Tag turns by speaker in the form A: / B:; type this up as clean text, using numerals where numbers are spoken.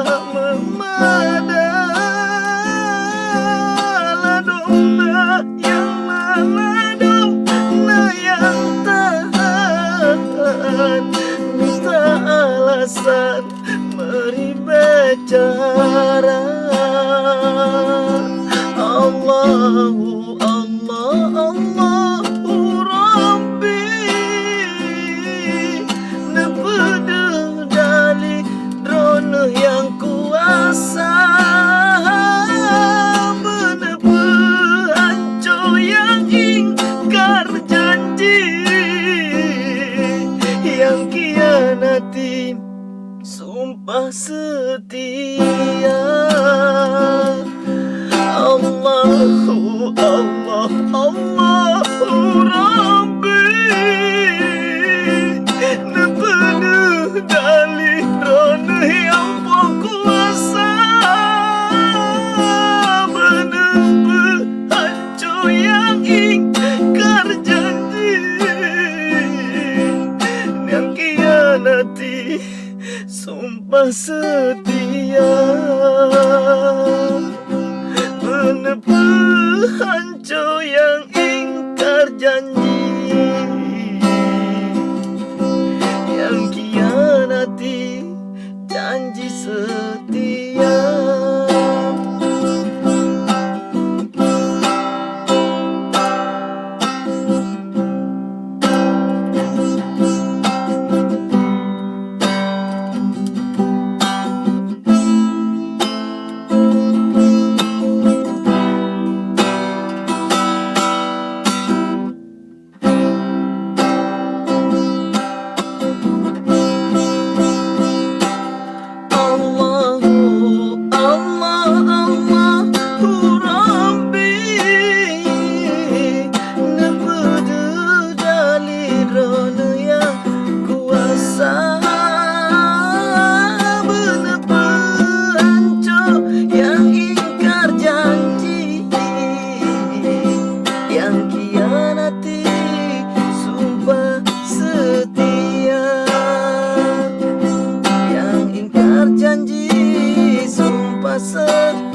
A: kameumada. Ladom yang maladom yang tahan, Mita alasan meuribee cara. Allahu Allah Allahu Rabbi, nepede dali drone yang kuasa, menepe anco yang ingkar janji, yang kianati sumpah setia. Allahu Allah Allahu Rabbi, nepede dali drone yang kuasa, menepe anco yang ingkar janji, yang kianati sumpah setia. Menepe anco yang ingkar janji, yang kianati janji setia. Sumpah setia.